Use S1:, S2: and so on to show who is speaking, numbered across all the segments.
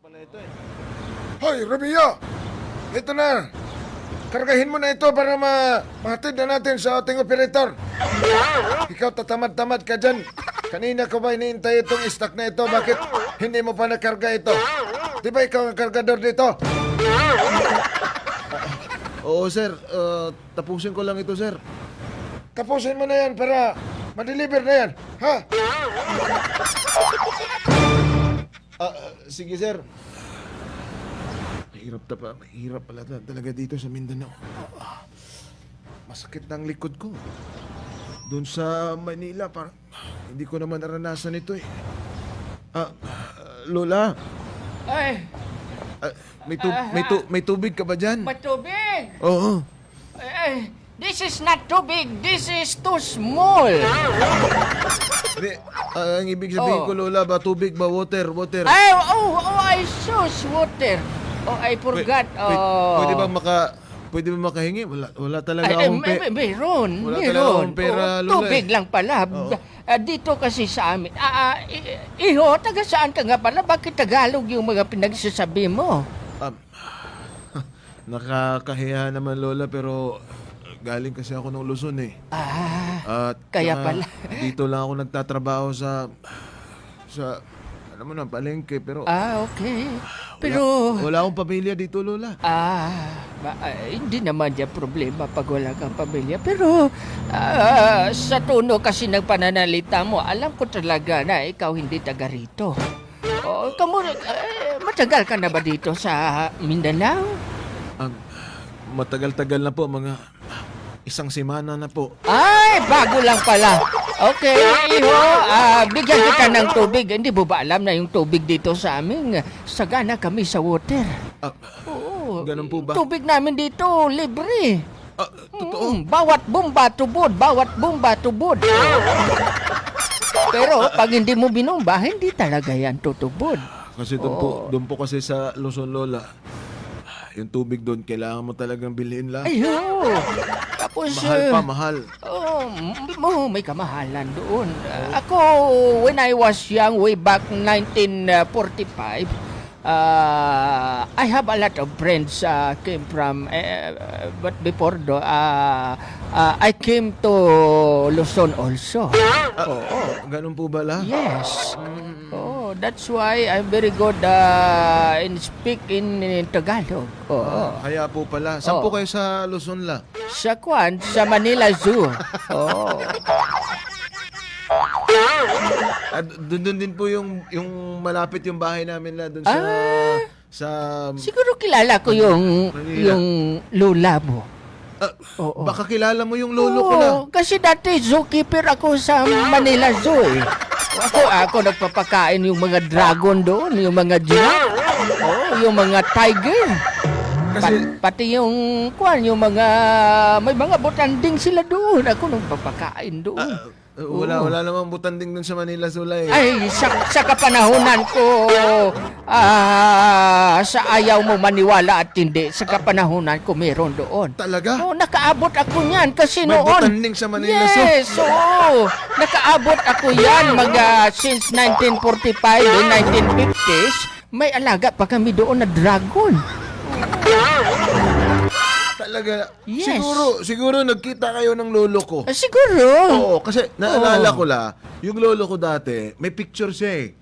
S1: pala ito eh.
S2: Hoy, Romeo! Ito na! Kargahin mo na ito para mahatid na natin sa ating operator. Ikaw tatamad-tamad ka dyan. Kanina ko ba iniintay itong stock na ito? Bakit hindi mo pa nakarga ito? Di ba ikaw ang kargador dito?
S1: Oo sir, tapusin ko lang ito sir.
S2: Tapusin mo na yan para ma-deliver na yan. Ha?
S1: Sige sir. Mahirap pala talaga dito sa Mindanao. Masakit na ang likod ko. Doon sa Manila, parang hindi ko naman naranasan ito eh. Lola,
S3: Ay,
S1: may tubig ka ba dyan?
S3: matubig!
S1: Oo.
S3: Ay, this is not too big. This is too small.
S1: Hindi, ang ibig sabihin ko Lola, ba tubig ba? Water.
S3: Ay, I choose water. Oh, I forgot.
S1: Pwede ba makahingi? Wala talaga
S3: Ay,
S1: akong
S3: meron.
S1: Wala talaga akong pera, Lola.
S3: Tubig lang pala.
S1: Oo.
S3: Dito kasi sa amin. Iho, taga saan ka nga pala? Bakit Tagalog yung mga pinagsasabi mo?
S1: Nakakahiya naman Lola pero galing kasi ako ng Luzon eh. At
S3: Kaya
S1: saka,
S3: pala.
S1: dito lang ako nagtatrabaho sa alam mo na, palengke pero
S3: Okay. Pero...
S1: wala akong pamilya dito Lola.
S3: Hindi naman yan problema pag wala kang pamilya. Pero sa tono kasi ng pananalita mo, alam ko talaga na ikaw hindi taga rito. Matagal ka na ba dito sa Mindanao?
S1: Matagal-tagal na po, mga isang semana na po.
S3: Ay, bago lang pala. Okay, iho, bigyan kita ng tubig. Hindi mo ba alam na yung tubig dito sa amin? Sagana kami sa water. Oo.
S1: Ganun po ba?
S3: Tubig namin dito, libre.
S1: Totoo?
S3: Bawat bomba tubod. Pero pag hindi mo binomba, hindi talaga yan tutubod.
S1: Kasi doon po kasi sa Luzon Lola, yung tubig doon kailangan mo talagang bilhin lang.
S3: Ayun. Tapos...
S1: Mahal.
S3: May kamahalan doon. Ako, when I was young, way back 1945, I have a lot of friends came from, but before I came to Luzon also.
S1: Ganun po ba la?
S3: Yes. That's why I'm very good in speak in Tagalog.
S1: Kaya po pala. Saan po kayo sa Luzon la?
S3: Sa Manila Zoo.
S1: Doon din po yung malapit yung bahay namin la doon sa
S3: Siguro kilala ko yung lola mo.
S1: baka kilala mo yung lolo ko la.
S3: Kasi dati zookeeper ako sa Manila Zoo eh. Ako nagpapakain yung mga dragon doon, yung mga giraffe, yung mga tiger. Pati yung yung may mga botanding sila doon. Ako nagpapakain doon.
S1: Wala namang butanding doon sa Manila Zulay.
S3: Ay, sa kapanahunan ko, sa ayaw mo maniwala at hindi, sa kapanahunan ko meron doon.
S1: Talaga?
S3: Nakaabot ako niyan kasi
S1: May
S3: noon.
S1: butanding sa Manila Zoo?
S3: Yes, nakaabot ako yan since 1945 and 1950s. May alaga pa kami doon na dragon.
S1: Talaga?
S3: Yes.
S1: Siguro nagkita kayo ng lolo ko.
S3: Siguro.
S1: Oo, kasi naalala ko yung lolo ko dati, may picture siya eh.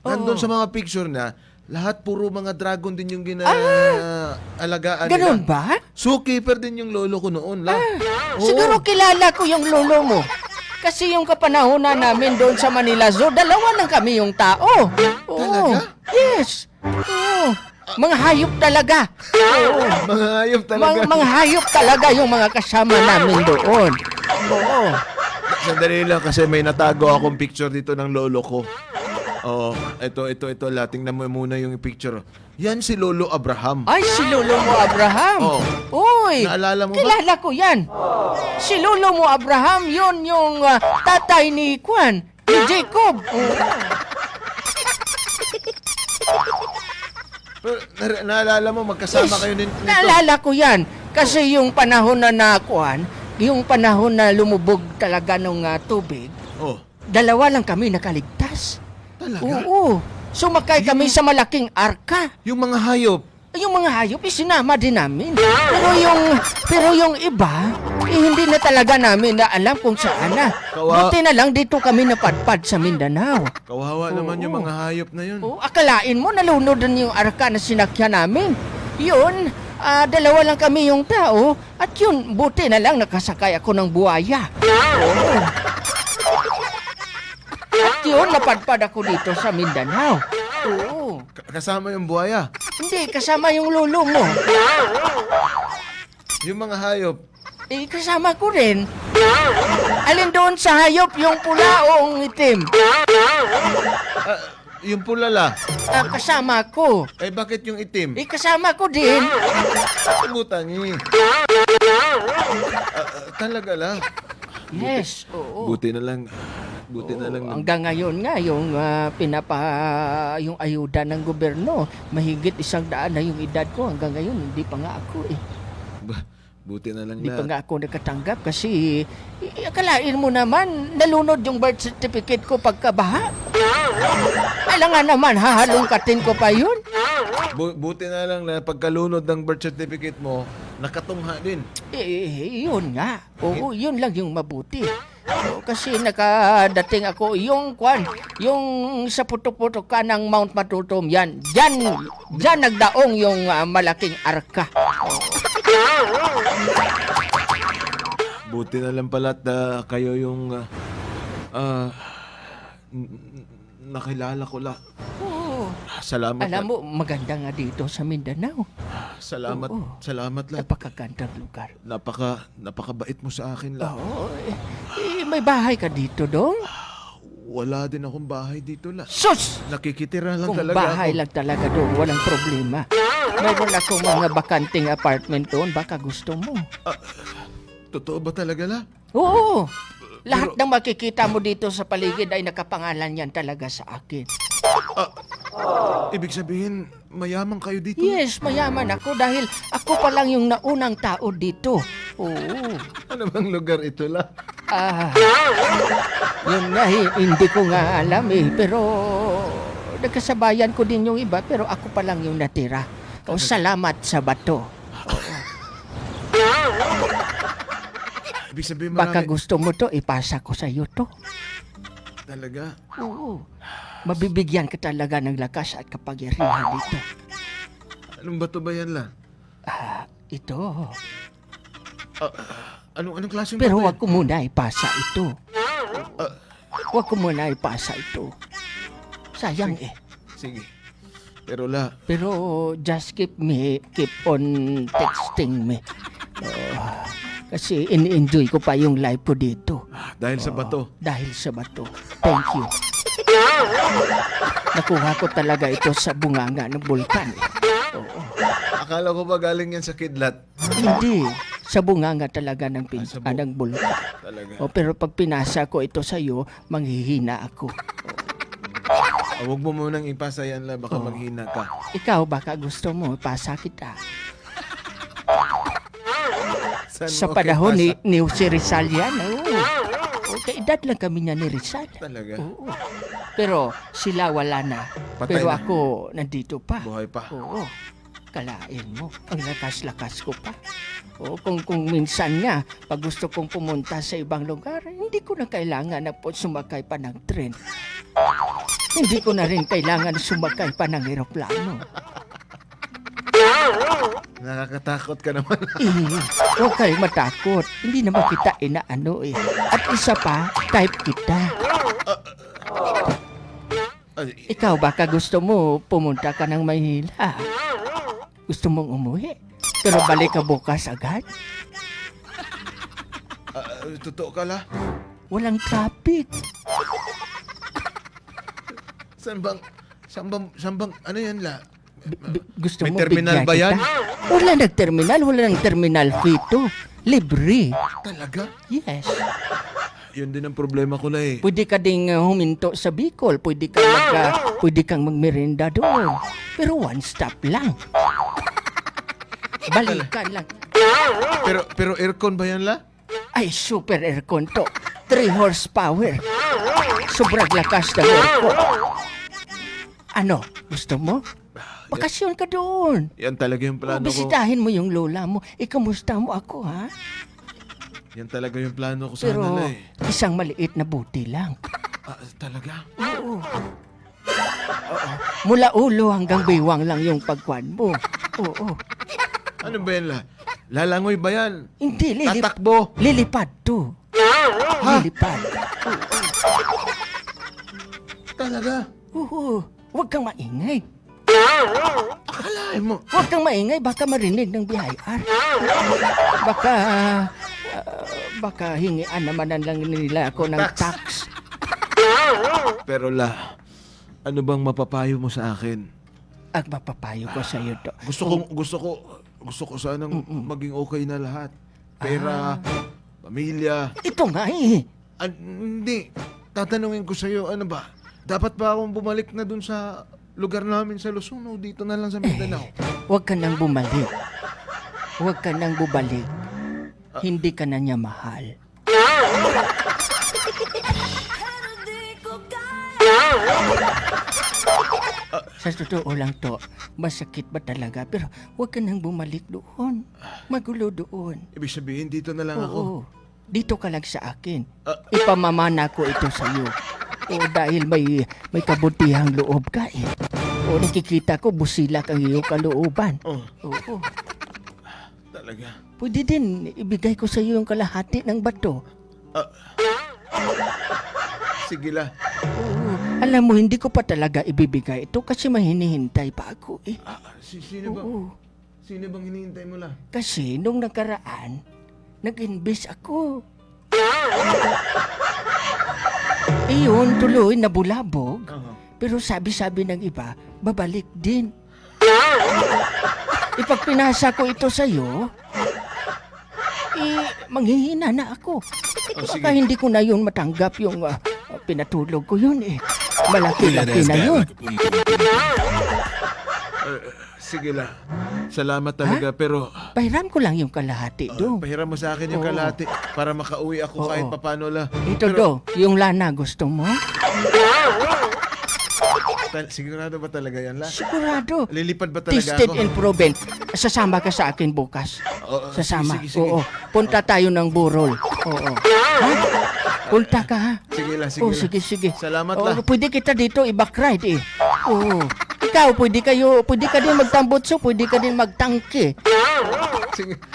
S1: Nandun sa mga picture na, lahat puro mga dragon din yung alagaan nila.
S3: Ganun ba?
S1: Zookeeper din yung lolo ko noon.
S3: Siguro kilala ko yung lolo mo. Kasi yung kapanahonan namin doon sa Manila Zoo, dalawa lang kami yung tao.
S1: Talaga?
S3: Yes. Mga hayop talaga.
S1: Mga hayop talaga.
S3: Mga hayop talaga yung mga kasama namin doon.
S1: Sandali lang kasi may natago akong picture dito ng lolo ko. Ito. Tingnan mo muna yung picture. Yan si Lolo Abraham.
S3: Ay, si lolo mo Abraham. Uy,
S1: Naalala mo ba?
S3: kilala ko yan. Si lolo mo Abraham, yun yung tatay ni Jacob.
S1: Naalala mo, magkasama kayo nito.
S3: Naalala ko yan. Kasi yung panahon yung panahon na lumubog talaga ng tubig, dalawa lang kami nakaligtas.
S1: Talaga?
S3: Oo. Sumakay kami sa malaking arka.
S1: Yung mga hayop.
S3: Yung mga hayop, isinama din namin. Pero yung iba, hindi na talaga namin na alam kung saan na. Buti na lang dito kami napadpad sa Mindanao.
S1: Kawawa naman yung
S3: Oo.
S1: mga hayop na yun.
S3: Akalain mo, nalunod din yung arka na sinakyan namin. Yun, dalawa lang kami yung tao. At yun, buti na lang nakasakay ako ng buhaya. Oo. At yun, napadpad ako dito sa Mindanao. Oo.
S1: Kasama yung buhaya.
S3: Hindi, kasama yung lolo mo.
S1: Yung mga hayop.
S3: Kasama ko rin. Alin doon sa hayop, yung pula o ang itim?
S1: Yung pulala.
S3: Kasama ko.
S1: Bakit yung itim?
S3: Kasama ko din.
S1: Butangi. Talaga lang.
S3: Yes, oo.
S1: Buti na lang. Buti na lang.
S3: Hanggang ngayon nga, yung yung ayuda ng gobyerno, mahigit 100 na yung edad ko. Hanggang ngayon, hindi pa nga ako eh.
S1: Buti na lang
S3: Hindi pa
S1: na.
S3: nga ako nakatanggap kasi akalain mo naman, nalunod yung birth certificate ko pagkabaha. Kailangan naman, hahalungkatin ko pa yun.
S1: Buti na lang na pagkalunod ng birth certificate mo, nakatungha din.
S3: Yun nga. Oo, yun lang yung mabuti. Kasi nakadating ako yung sa putok-putok ka ng Mount Matutum, yan. Diyan nagdaong yung malaking arka.
S1: Buti na lang pala at kayo yung nakilala ko la.
S3: Oo.
S1: Salamat.
S3: Alam mo, maganda nga dito sa Mindanao.
S1: Salamat.
S3: Oo.
S1: Salamat la.
S3: Napakagandang lugar.
S1: Napakabait mo sa akin la.
S3: Oo. May bahay ka dito, dong?
S1: Wala din akong bahay dito la.
S3: Sus!
S1: Nakikitira lang
S3: Kung
S1: talaga
S3: bahay
S1: ako.
S3: lang talaga doon, walang problema. Mayroon akong mga bakanting apartment doon, baka gusto mo.
S1: Totoo ba talaga la?
S3: Oo! Lahat ng makikita mo dito sa paligid ay nakapangalan yan talaga sa akin.
S1: Ibig sabihin, mayaman kayo dito?
S3: Yes, mayaman ako dahil ako pa lang yung naunang tao dito. Oo.
S1: Ano bang lugar ito la?
S3: Yun nga, hindi ko nga alam eh. Pero nagkasabayan ko din yung iba, pero ako pa lang yung natira. Salamat sa bato.
S1: Ibig sabihin
S3: Baka
S1: marami.
S3: gusto mo to, ipasa ko sa iyo to.
S1: Talaga?
S3: Oo. Mabibigyan ka talaga ng lakas at kapangyarihan dito.
S1: Anong bato ba yan la?
S3: Ito.
S1: Anong klaseng
S3: Pero
S1: bato
S3: wag ko muna ipasa ito. Wag ko muna ipasa ito. Sayang eh.
S1: Sige. Pero la,
S3: Pero just keep on texting me. Kasi ini-enjoy ko pa yung life ko dito.
S1: dahil sa bato.
S3: Dahil sa bato. Thank you. Nakuha ko talaga ito sa bunganga ng bulkan. Oo.
S1: Akala ko ba galing yan sa kidlat?
S3: Hindi. Sa bunganga talaga ng,
S1: sa
S3: ng bulkan.
S1: Talaga.
S3: Pero pag pinasa ko ito sa iyo, manghihina ako.
S1: Huwag mo munang ipasa yan la, baka maghina ka.
S3: Ikaw, baka gusto mo, pasa kita.
S1: Saan
S3: Sa
S1: mo
S3: panahon
S1: ipasa?
S3: ni Jose Rizal yan, kaedad lang kami niya ni Rizal.
S1: Talaga?
S3: Oo. Pero sila wala na.
S1: Patay
S3: Pero
S1: na.
S3: ako nandito pa.
S1: Buhay pa.
S3: Oo. Kalain mo. Ang lakas-lakas ko pa. Oo, kung minsan nga, pag gusto kong pumunta sa ibang lugar, hindi ko na kailangan na po sumakay pa ng tren. Hindi ko na rin kailangan sumakay pa ng eroplano.
S1: Nakakatakot ka naman.
S3: Huwag kayo matakot. Hindi naman kita inaano eh. At isa pa, type kita. Ikaw baka gusto mo pumunta ka ng Maynila. Gusto mong umuwi. Pero balik ka bukas agad.
S1: Totoo ka la?
S3: Walang traffic.
S1: Saan bang, ano yan la?
S3: Gusto
S1: May
S3: mo
S1: terminal
S3: bigyan
S1: ba yan?
S3: kita? Wala nag-terminal. Wala nang terminal fee to. Libre.
S1: Talaga?
S3: Yes.
S1: Yun din ang problema ko la eh.
S3: Pwede ka ding huminto sa Bicol. Pwede kang magmerenda doon. Pero one stop lang. Balikan lang.
S1: Pero aircon ba yan la?
S3: Ay, super aircon to. 3 horsepower. Sobrang lakas ng aircon. Ano? Gusto mo? Bakasyon ka doon.
S1: Yan talaga yung plano ko.
S3: Bisitahin mo yung lola mo. Ikamusta mo ako, ha?
S1: Yan talaga yung plano ko sa
S3: Pero
S1: kanila eh.
S3: isang maliit na buti lang.
S1: Talaga?
S3: Oo. Mula ulo hanggang biwang lang yung pagkuhan mo. Oo.
S1: Ano ba yan la? Lalangoy ba yan?
S3: Hindi,
S1: Tatakbo?
S3: lilipad to. Lilipad.
S1: Talaga?
S3: Oo. Huwag kang maingay.
S1: Akalain mo.
S3: Huwag kang maingay, baka marinig ng BIR. Baka hingian naman lang nila ako ng tax.
S1: Pero la, ano bang mapapayo mo sa akin?
S3: Ang mapapayo ko sa iyo to.
S1: Gusto ko sanang maging okay na lahat. Pera, pamilya.
S3: Ito nga eh.
S1: Hindi. Tatanungin ko sa iyo, ano ba? Dapat ba akong bumalik na dun sa lugar namin sa Luzon o dito na lang sa Mindanao?
S3: Huwag ka nang bumalik. Huwag ka nang bubalik. Hindi ka na niya mahal. Sa totoo lang to, masakit ba talaga? Pero huwag ka nang bumalik doon. Magulo doon.
S1: Ibig sabihin, dito na lang ako.
S3: Oo. Dito ka lang sa akin. Ipamamana ko ito sa iyo. O dahil may kabutihang loob ka eh. O nakikita ko busilak ang iyong kalooban. Oo.
S1: Talaga.
S3: Pwede din ibigay ko sa iyo yung kalahati ng bato.
S1: Sige la.
S3: Oo. Alam mo, hindi ko pa talaga ibibigay ito kasi may hinihintay pa ako eh.
S1: Sino bang hinihintay mo la?
S3: Kasi nung nakaraan, nag-invest ako. Iyon, tuloy nabulabog. Pero sabi-sabi ng iba, babalik din. Ipagpinasa ko ito sa'yo, manghihina na ako. Baka hindi ko na yun matanggap yung pinatulog ko yun eh. Malaki-laki na yun.
S1: Sige la. Salamat talaga pero
S3: Pahiram ko lang yung kalahati do.
S1: pahiram mo sa akin yung
S3: Oo.
S1: kalahati para makauwi ako
S3: Oo.
S1: kahit papano la.
S3: Ito do, yung lana gusto mo?
S1: Sigurado ba talaga yan la?
S3: Sigurado.
S1: Lilipad ba talaga
S3: Tested
S1: ako?
S3: and proven. Sasama ka sa akin bukas.
S1: Oo,
S3: Sasama.
S1: sige.
S3: Oo. Punta tayo ng burol. Oo. Ha? Punta ka ha?
S1: Sige la, sige
S3: Oh,
S1: la.
S3: sige.
S1: Salamat
S3: Oo,
S1: la.
S3: pwede kita dito i-backride eh. Oo. Ikaw, pwede ka din magtambutso, pwede ka din magtangke.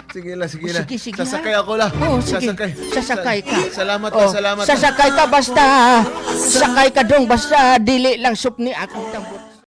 S1: Sige la.
S3: Sige,
S1: Sasakay
S3: ha?
S1: ako la.
S3: Oo, sige. Sasakay ka.
S1: Salamat
S3: Oh,
S1: la, salamat la.
S3: Sasakay ka basta. Sakay ka dong basta dili lang supni akong tambutso.